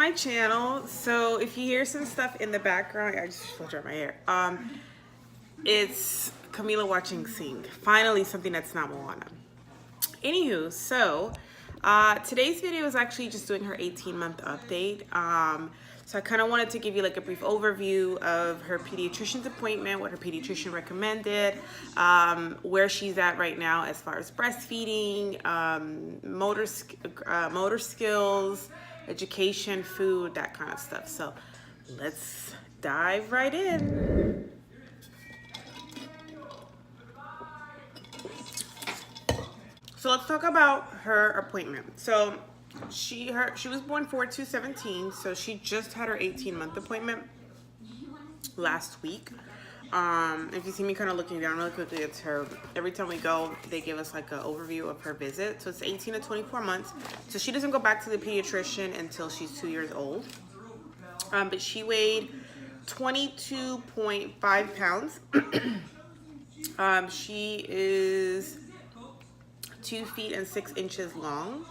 my channel. So if you hear some stuff in the background, I just flipped out my hair. It's Camila watching Sing. Finally, something that's not Moana. Anywho, so today's video is actually just doing her 18-month update. So I kind of wanted to give you like a brief overview of her pediatrician's appointment, what her pediatrician recommended, where she's at right now as far as breastfeeding, motor skills, education, food, that kind of stuff. So let's dive right in. So let's talk about her appointment. So she was born 4/2/17, so she just had her 18-month appointment last week. If you see me kind of looking down really quickly, it's her. Every time we go, they give us like an overview of her visit. So it's 18 to 24 months. So she doesn't go back to the pediatrician until she's 2 years old. But she weighed 22.5 pounds. She is 2 feet and 6 inches long.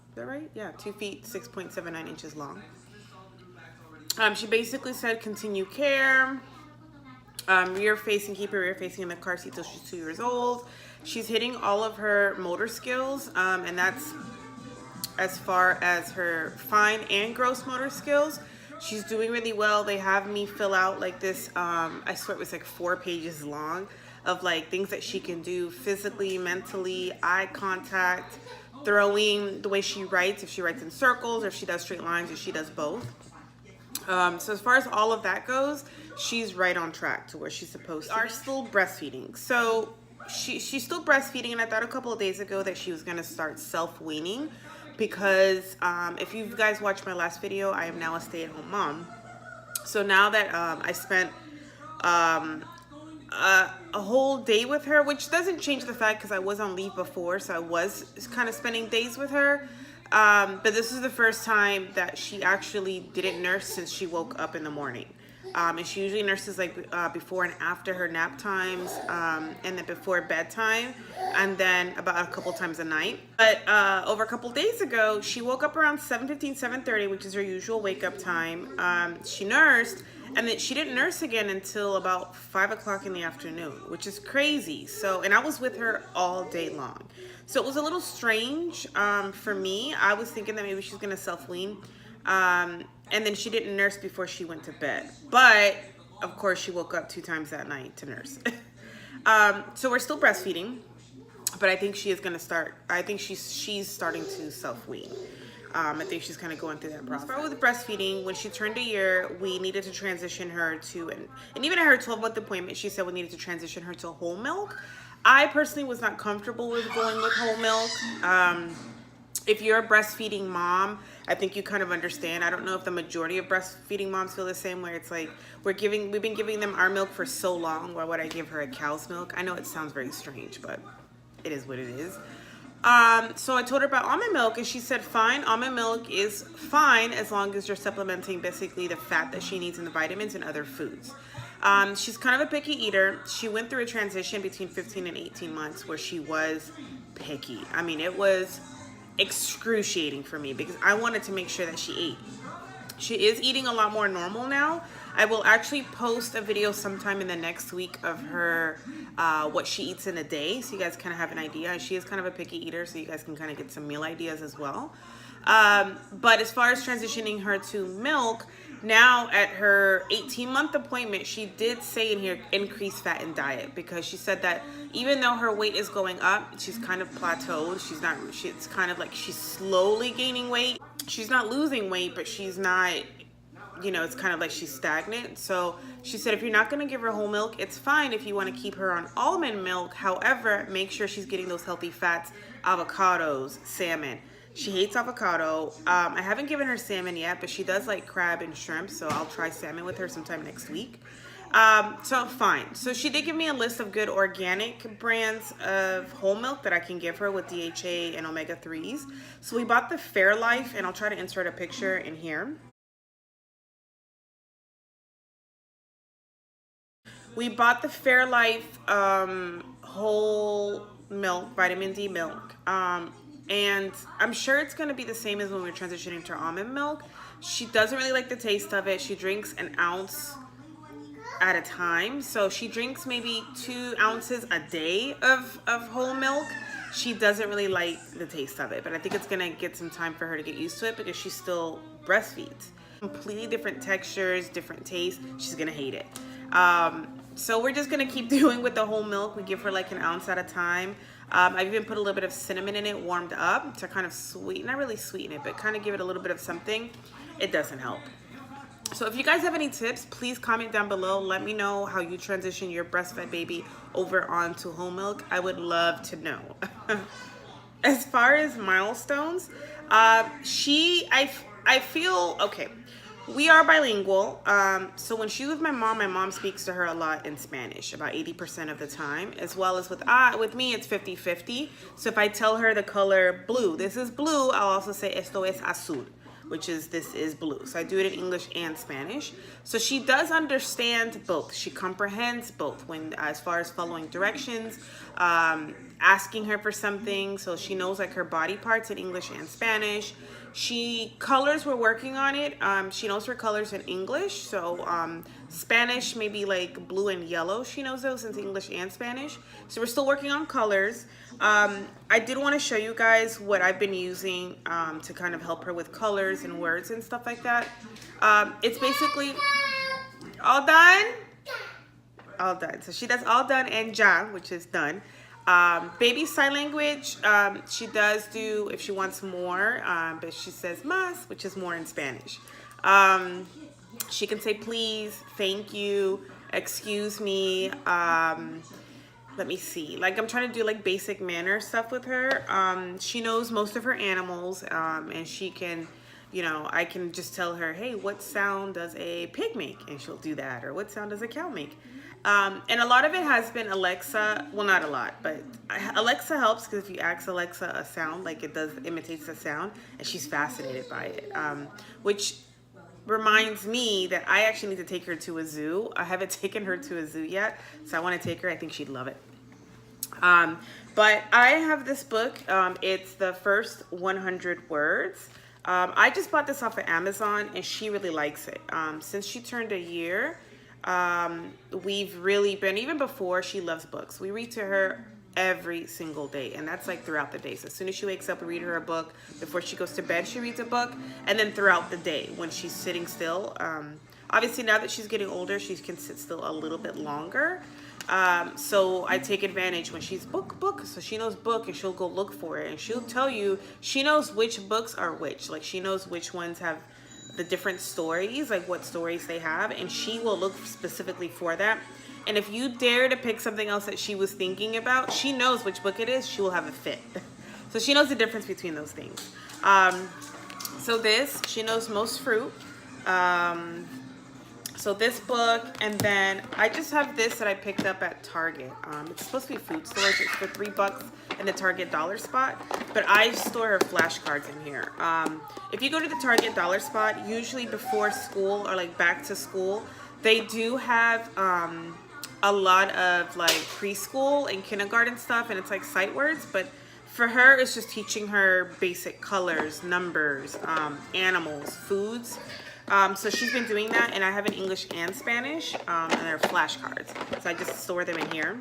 Is that right? Yeah, 2 feet, 6.79 inches long. She basically said continue care, rear facing, keep her rear facing in the car seat till she's 2 years old. She's hitting all of her motor skills, and that's as far as her fine and gross motor skills. She's doing really well. They have me fill out like this, I swear it was like 4 pages long of like things that she can do physically, mentally, eye contact, throwing, the way she writes, if she writes in circles, or if she does straight lines, or she does both. So as far as all of that goes, she's right on track to where she's supposed to. Are still breastfeeding. So she's still breastfeeding, and I thought a couple of days ago that she was gonna start self-weaning because if you guys watched my last video, I am now a stay-at-home mom. So now that I spent a whole day with her, which doesn't change the fact because I was on leave before, so I was kind of spending days with her. But this is the first time that she actually didn't nurse since she woke up in the morning. And she usually nurses like before and after her nap times, and then before bedtime, and then about a couple times a night. But over a couple days ago, she woke up around 7:15, 7:30, which is her usual wake up time. She nursed, and then she didn't nurse again until about 5 o'clock in the afternoon, which is crazy. So, and I was with her all day long. So it was a little strange for me. I was thinking that maybe she's gonna self-wean. And then she didn't nurse before she went to bed. But, of course, she woke up 2 times that night to nurse. So we're still breastfeeding. But I think she is going to start. I think she's starting to self-wean. I think she's kind of going through that process. As far with breastfeeding, when she turned a year, we needed to transition her to, and even at her 12-month appointment, she said we needed to transition her to whole milk. I personally was not comfortable with going with whole milk. If you're a breastfeeding mom, I think you kind of understand. I don't know if the majority of breastfeeding moms feel the same way. It's like we've been giving them our milk for so long. Why would I give her a cow's milk? I know it sounds very strange, but it is what it is. So I told her about almond milk, and she said, fine, almond milk is fine as long as you're supplementing basically the fat that she needs and the vitamins and other foods. She's kind of a picky eater. She went through a transition between 15 and 18 months where she was picky. I mean, it was excruciating for me because I wanted to make sure that she ate. She is eating a lot more normal now. I will actually post a video sometime in the next week of her what she eats in a day, so you guys kind of have an idea. She is kind of a picky eater, so you guys can kind of get some meal ideas as well. But as far as transitioning her to milk, now at her 18-month appointment, she did say in here increase fat in diet, because she said that even though her weight is going up, she's kind of plateaued. It's kind of like she's slowly gaining weight. She's not losing weight, but she's not, it's kind of like she's stagnant. So she said if you're not going to give her whole milk, it's fine if you want to keep her on almond milk. However, make sure she's getting those healthy fats, avocados, salmon. She hates avocado. I haven't given her salmon yet, but she does like crab and shrimp, so I'll try salmon with her sometime next week. So fine. So she did give me a list of good organic brands of whole milk that I can give her with DHA and omega-3s. So we bought the Fairlife, and I'll try to insert a picture in here. We bought the Fairlife whole milk, vitamin D milk. And I'm sure it's going to be the same as when we're transitioning to almond milk. She doesn't really like the taste of it. She drinks an ounce at a time. So she drinks maybe 2 ounces a day of whole milk. She doesn't really like the taste of it, but I think it's gonna get some time for her to get used to it because she still breastfeeds. Completely different textures, different tastes. She's gonna hate it. So we're just gonna keep doing with the whole milk. We give her like an ounce at a time. I've even put a little bit of cinnamon in it, warmed up to kind of sweeten, not really sweeten it, but kind of give it a little bit of something. It doesn't help. So if you guys have any tips, please comment down below. Let me know how you transition your breastfed baby over onto whole milk. I would love to know. As far as milestones, I feel, okay, we are bilingual. So when she's with my mom speaks to her a lot in Spanish, about 80% of the time, as well as with me, it's 50-50. So if I tell her the color blue, this is blue, I'll also say esto es azul, which is this is blue. So I do it in English and Spanish. So she does understand both. She comprehends both when, as far as following directions, asking her for something. So she knows like her body parts in English and Spanish. She colors, we're working on it. She knows her colors in English. So Spanish, maybe like blue and yellow. She knows those in English and Spanish. So we're still working on colors. I did want to show you guys what I've been using to kind of help her with colors and words and stuff like that. It's basically all done. All done. So she does all done and ja, which is done. Baby sign language, she does do if she wants more, but she says mas, which is more in Spanish. She can say please, thank you, excuse me. Let me see, like I'm trying to do like basic manner stuff with her. She knows most of her animals, and she can, you know, I can just tell her, hey, what sound does a pig make? And she'll do that. Or what sound does a cow make? And a lot of it has been Alexa. Well, not a lot, but Alexa helps because if you ask Alexa a sound, like it does, imitates the sound, and she's fascinated by it. Which reminds me that I actually need to take her to a zoo. I haven't taken her to a zoo yet, so I want to take her. I think she'd love it. But I have this book. It's the first 100 words. I just bought this off of Amazon, and she really likes it. Since she turned a year, we've really been, even before, she loves books. We read to her every single day, and that's like throughout the day. So as soon as she wakes up, we read her a book. Before she goes to bed, she reads a book, and then throughout the day when she's sitting still. Obviously now that she's getting older, she can sit still a little bit longer. So I take advantage when she's book, so she knows book, and she'll go look for it, and she'll tell you, she knows which books are which. Like she knows which ones have the different stories, like what stories they have, and she will look specifically for that. And if you dare to pick something else that she was thinking about, she knows which book it is. She will have it fit. So she knows the difference between those things. So this, she knows most fruit. So this book, and then I just have this that I picked up at Target. It's supposed to be food stores. It's for $3 in the Target dollar spot, but I store her flashcards in here. If you go to the Target dollar spot, usually before school or like back to school, they do have a lot of like preschool and kindergarten stuff, and it's like sight words, but for her, it's just teaching her basic colors, numbers, animals, foods. So she's been doing that, and I have in English and Spanish, and they're flashcards. So I just store them in here.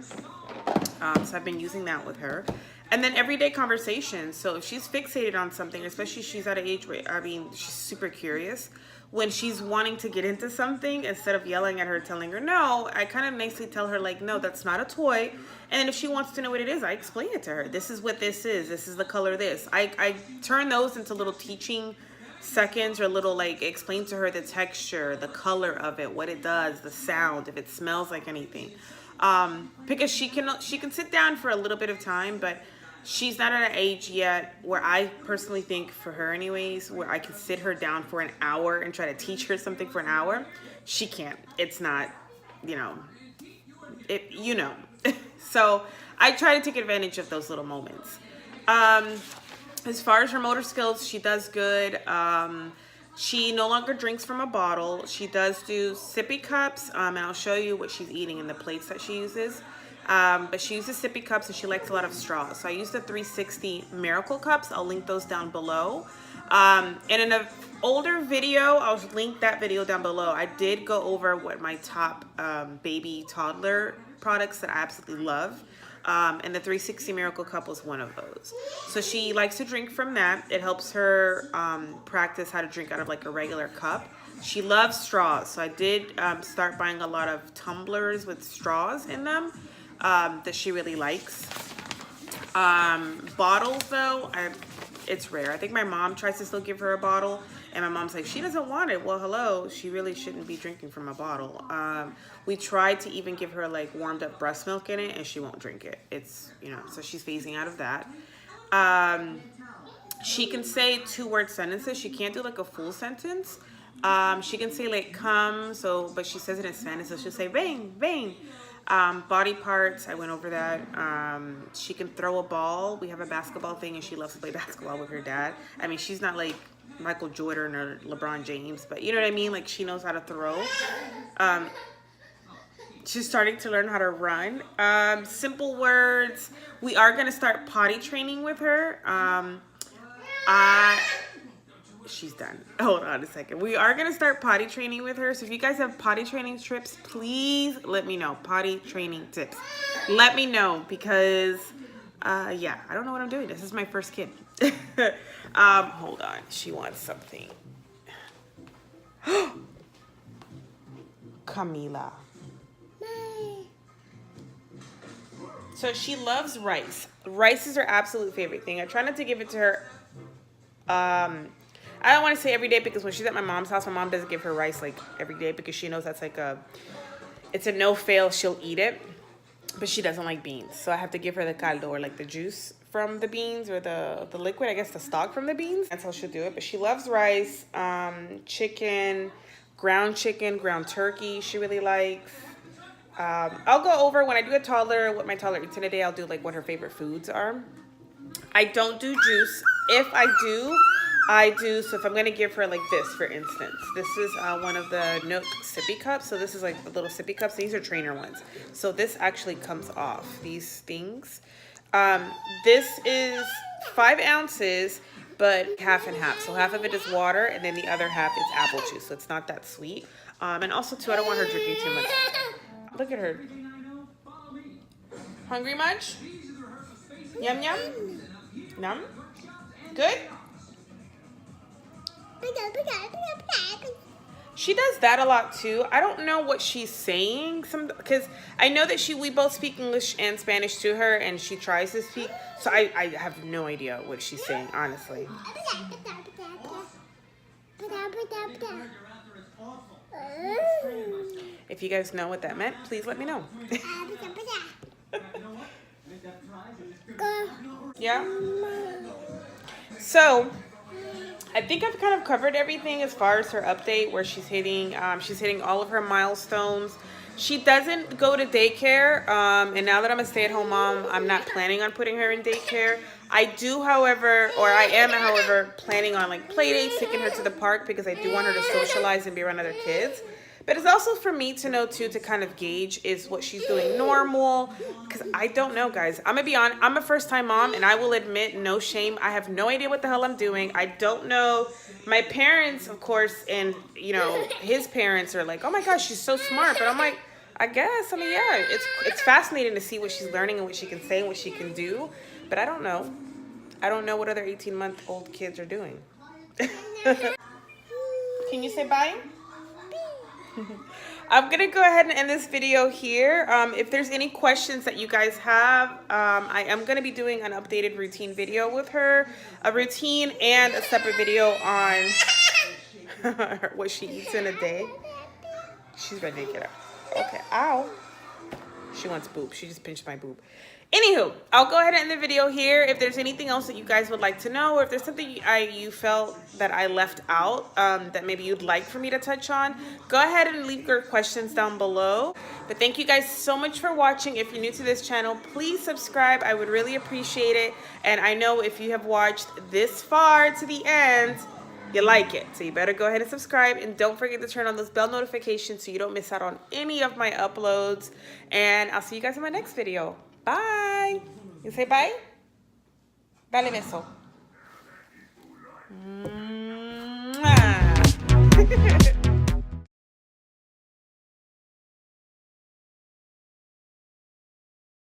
So I've been using that with her. And then everyday conversations. So if she's fixated on something, especially she's at an age where, I mean, she's super curious. When she's wanting to get into something, instead of yelling at her, telling her no, I kind of nicely tell her like, no, that's not a toy. And then if she wants to know what it is, I explain it to her. This is what this is. This is the color of this. I turn those into little teaching seconds, or little like explain to her the texture, the color of it, what it does, the sound, if it smells like anything. Because she can sit down for a little bit of time, but she's not at an age yet where I personally think, for her anyways, where I can sit her down for an hour and try to teach her something for an hour. She can't. It's not, you know, So I try to take advantage of those little moments. As far as her motor skills, she does good. She no longer drinks from a bottle. She does do sippy cups, and I'll show you what she's eating in the plates that she uses. But she uses sippy cups and she likes a lot of straws. So I use the 360 Miracle cups. I'll link those down below. And in an older video, I'll link that video down below. I did go over what my top baby toddler products that I absolutely love. And the 360 Miracle Cup was one of those. So she likes to drink from that. It helps her practice how to drink out of like a regular cup. She loves straws. So I did start buying a lot of tumblers with straws in them that she really likes. Bottles though, it's rare. I think my mom tries to still give her a bottle and my mom's like, she doesn't want it. Well, hello, she really shouldn't be drinking from a bottle. We tried to even give her like warmed up breast milk in it and she won't drink it. It's, you know, so she's phasing out of that. She can say 2-word sentences. She can't do like a full sentence. She can say like come, so, but she says it in Spanish, so she'll say ven, ven. Body parts, I went over that. She can throw a ball. We have a basketball thing and she loves to play basketball with her dad. I mean, she's not like Michael Jordan or LeBron James, but you know what I mean? Like she knows how to throw. She's starting to learn how to run. Simple words. We are going to start potty training with her. She's done. Hold on a second. We are going to start potty training with her. So if you guys have potty training trips, please let me know. Potty training tips. Let me know because, yeah, I don't know what I'm doing. This is my first kid. Hold on. She wants something. Camila. So she loves rice. Rice is her absolute favorite thing. I try not to give it to her. I don't want to say every day because when she's at my mom's house, my mom doesn't give her rice like every day because she knows that's like it's a no fail. She'll eat it, but she doesn't like beans. So I have to give her the caldo or like the juice from the beans or the liquid, I guess the stock from the beans. That's how she'll do it. But she loves rice, chicken, ground turkey she really likes. I'll go over when I do a toddler, what my toddler eats in a day. I'll do like what her favorite foods are. I don't do juice. If I do, so if I'm going to give her like this, for instance, this is one of the Nook sippy cups. So this is like the little sippy cups. These are trainer ones. So this actually comes off, these things. This is 5 ounces, but half and half. So half of it is water and then the other half is apple juice. So it's not that sweet. And also too, I don't want her drinking too much. Look at her. Hungry much? Yum, yum? Yum? Good? She does that a lot too. I don't know what she's saying, because I know that we both speak English and Spanish to her, and she tries to speak. So I have no idea what she's saying, honestly. If you guys know what that meant, please let me know. Yeah. So I think I've kind of covered everything as far as her update, where she's hitting all of her milestones. She doesn't go to daycare, and now that I'm a stay-at-home mom, I'm not planning on putting her in daycare. I am, however, planning on like play dates, taking her to the park because I do want her to socialize and be around other kids. But it's also for me to know too, to kind of gauge is what she's doing normal, because I don't know, guys. I'm gonna be honest, I'm a first-time mom, and I will admit, no shame, I have no idea what the hell I'm doing. I don't know. My parents, of course, and you know, his parents are like, oh my gosh, she's so smart. But I'm like, I guess, I mean, yeah, it's fascinating to see what she's learning and what she can say and what she can do. But I don't know. I don't know what other 18-month-old kids are doing. Can you say bye? I'm gonna go ahead and end this video here. If there's any questions that you guys have, I am gonna be doing an updated routine video with her, a routine and a separate video on what she eats in a day. She's ready to get up. Okay, ow. She wants boob. She just pinched my boob. Anywho, I'll go ahead and end the video here. If there's anything else that you guys would like to know, or if there's something you felt that I left out that maybe you'd like for me to touch on, go ahead and leave your questions down below. But thank you guys so much for watching. If you're new to this channel, please subscribe. I would really appreciate it. And I know if you have watched this far to the end, You like it. So you better go ahead and subscribe. And don't forget to turn on those bell notifications so you don't miss out on any of my uploads. And I'll see you guys in my next video. Bye. You say bye? Dale beso. Mwah.